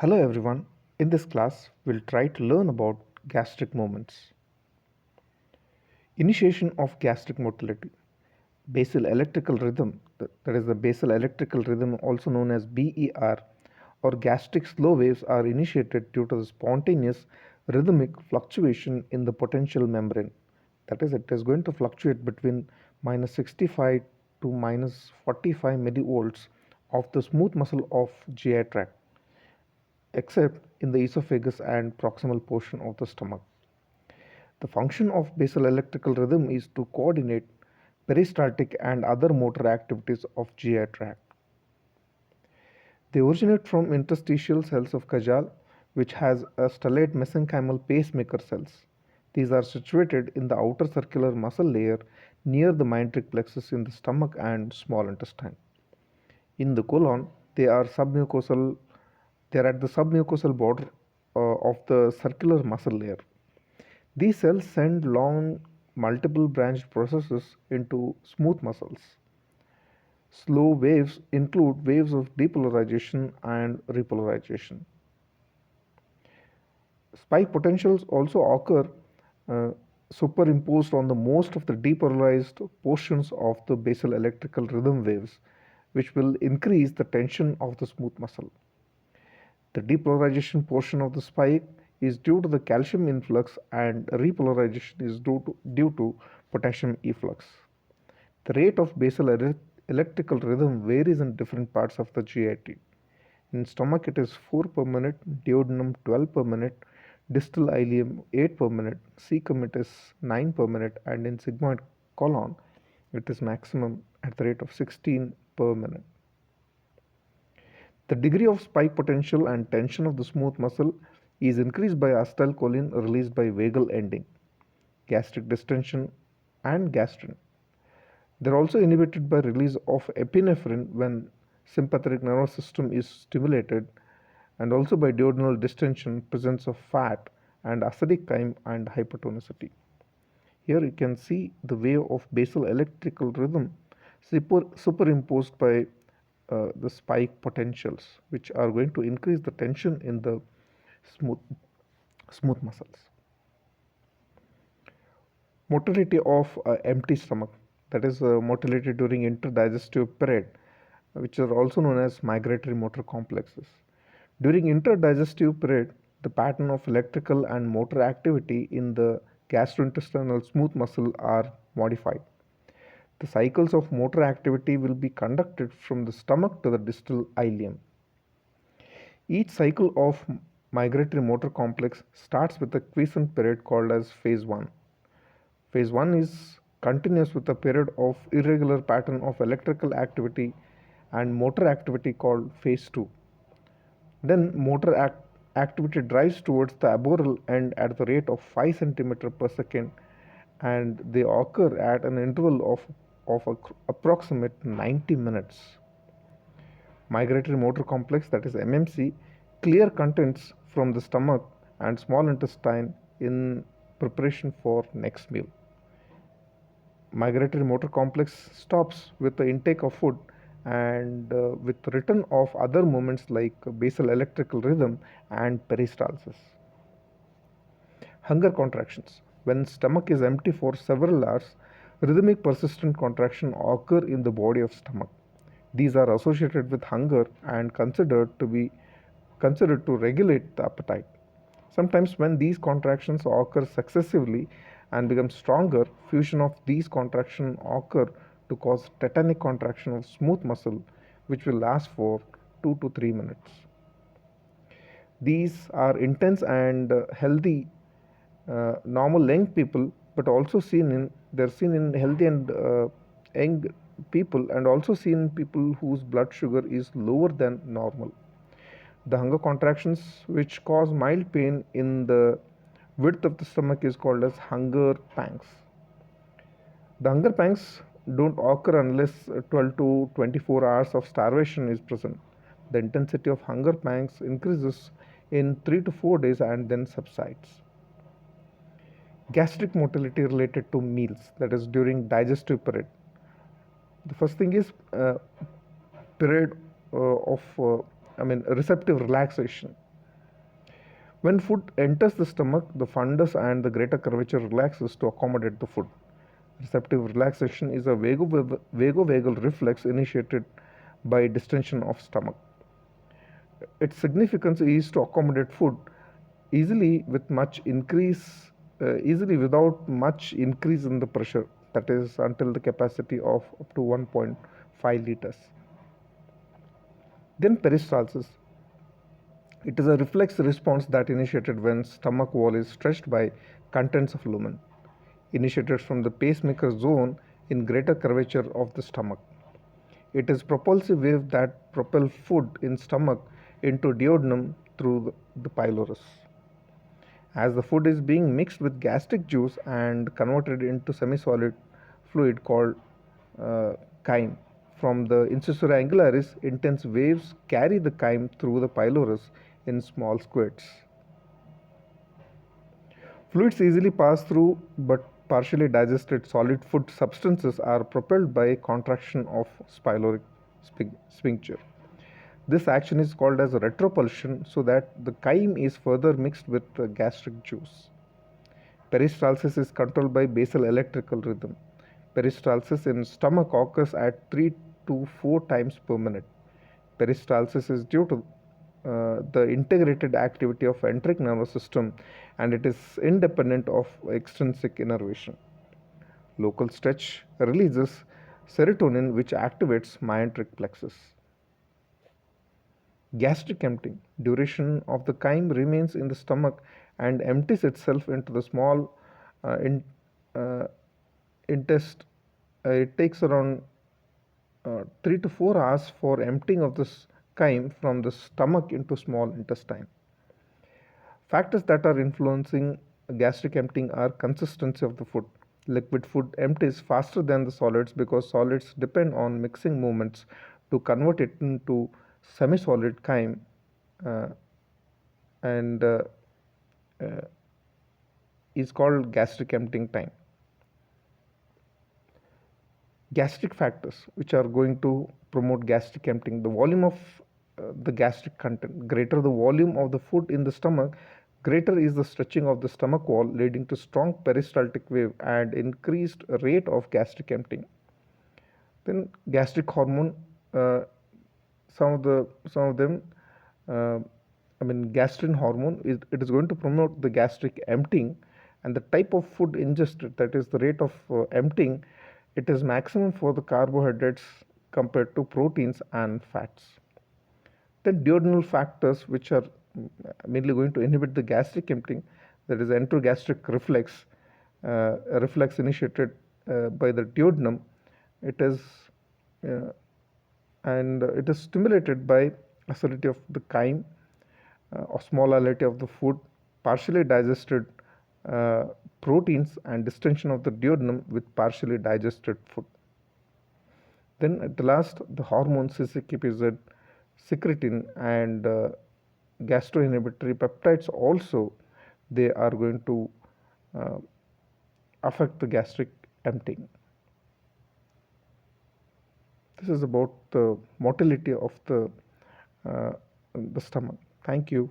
Hello everyone. In this class, we'll try to learn about gastric movements. Initiation of gastric motility. Basal electrical rhythm, that is the basal electrical rhythm also known as BER or gastric slow waves are initiated due to the spontaneous rhythmic fluctuation in the potential membrane. That is, it is going to fluctuate between minus 65 to minus 45 millivolts of the smooth muscle of GI tract except in the esophagus and proximal portion of the stomach. The function of basal electrical rhythm is to coordinate peristaltic and other motor activities of GI tract. They originate from interstitial cells of Kajal, which has a stellate mesenchymal pacemaker cells. These are situated in the outer circular muscle layer near the manometric plexus in the stomach and small intestine. In the colon, they are submucosal. They are at the submucosal border of the circular muscle layer. These cells send long, multiple branched processes into smooth muscles. Slow waves include waves of depolarization and repolarization. Spike potentials also occur uh, superimposed on the most of the depolarized portions of the basal electrical rhythm waves, which will increase the tension of the smooth muscle. The depolarization portion of the spike is due to the calcium influx and repolarization is due to potassium efflux. The rate of basal electrical rhythm varies in different parts of the GIT. In stomach it is 4 per minute, duodenum 12 per minute, distal ileum 8 per minute, cecum it is 9 per minute, and in sigmoid colon it is maximum at the rate of 16 per minute. The degree of spike potential and tension of the smooth muscle is increased by acetylcholine released by vagal ending, gastric distension, and gastrin. They are also inhibited by release of epinephrine when sympathetic nervous system is stimulated, and also by duodenal distension, presence of fat, and acidic chyme and hypertonicity. Here you can see the wave of basal electrical rhythm superimposed by the spike potentials, which are going to increase the tension in the smooth, smooth muscles. Motility of empty stomach, that is motility during interdigestive period, which are also known as migratory motor complexes. During interdigestive period, the pattern of electrical and motor activity in the gastrointestinal smooth muscle are modified. The cycles of motor activity will be conducted from the stomach to the distal ileum. Each cycle of migratory motor complex starts with a quiescent period called as phase 1. Phase 1 is continuous with a period of irregular pattern of electrical activity and motor activity called phase 2. Then activity drives towards the arboreal end at the rate of 5 cm per second, and they occur at an interval of approximate 90 minutes. Migratory motor complex, that is MMC, clear contents from the stomach and small intestine in preparation for next meal. Migratory motor complex stops with the intake of food and with return of other movements like basal electrical rhythm and peristalsis. Hunger contractions. When stomach is empty for several hours, rhythmic persistent contraction occur in the body of stomach. These are associated with hunger and considered to regulate the appetite. Sometimes when these contractions occur successively and become stronger, fusion of these contractions occur to cause tetanic contraction of smooth muscle, which will last for 2 to 3 minutes. These are intense and healthy normal length people, but also they're seen in healthy and young people, and also seen in people whose blood sugar is lower than normal. The hunger contractions which cause mild pain in the width of the stomach is called as hunger pangs. The hunger pangs don't occur unless 12 to 24 hours of starvation is present. The intensity of hunger pangs increases in 3 to 4 days and then subsides. Gastric motility related to meals, that is during digestive period. The first thing is period of receptive relaxation. When food enters the stomach, the fundus and the greater curvature relaxes to accommodate the food. Receptive relaxation is a vagovagal reflex initiated by distension of stomach. Its significance is to accommodate food easily with much increase, easily without much increase in the pressure, that is until the capacity of up to 1.5 liters. Then peristalsis. It is a reflex response that initiated when stomach wall is stretched by contents of lumen, initiated from the pacemaker zone in greater curvature of the stomach. It is propulsive wave that propel food in stomach into duodenum through the pylorus. As the food is being mixed with gastric juice and converted into semi-solid fluid called chyme from the incisura angularis, intense waves carry the chyme through the pylorus in small squirts. Fluids easily pass through, but partially digested solid food substances are propelled by contraction of pyloric sphincter. This action is called as retropulsion, so that the chyme is further mixed with the gastric juice. Peristalsis is controlled by basal electrical rhythm. Peristalsis in stomach occurs at 3 to 4 times per minute. Peristalsis is due to the integrated activity of enteric nervous system, and it is independent of extrinsic innervation. Local stretch releases serotonin, which activates myotic plexus. Gastric emptying. Duration of the chyme remains in the stomach and empties itself into the small intestine. It takes around 3 to 4 hours for emptying of this chyme from the stomach into small intestine. Factors that are influencing gastric emptying are consistency of the food. Liquid food empties faster than the solids because solids depend on mixing movements to convert it into semi-solid chyme, uh, and is called gastric emptying time. Gastric factors which are going to promote gastric emptying: the volume of the gastric content. Greater the volume of the food in the stomach, greater is the stretching of the stomach wall, leading to strong peristaltic wave and increased rate of gastric emptying. Then gastric hormone, uh, some of them, uh, gastrin hormone, it is going to promote the gastric emptying, and the type of food ingested, that is the rate of emptying, it is maximum for the carbohydrates compared to proteins and fats. Then duodenal factors which are mainly going to inhibit the gastric emptying, that is enterogastric reflex, a reflex initiated by the duodenum. It is uh, and it is stimulated by acidity of the chyme, osmolality of the food, partially digested proteins, and distension of the duodenum with partially digested food. Then at the last, the hormones CCKPZ, secretin, and gastroinhibitory peptides also, they are going to uh, affect the gastric emptying. This is about the motility of the stomach. Thank you.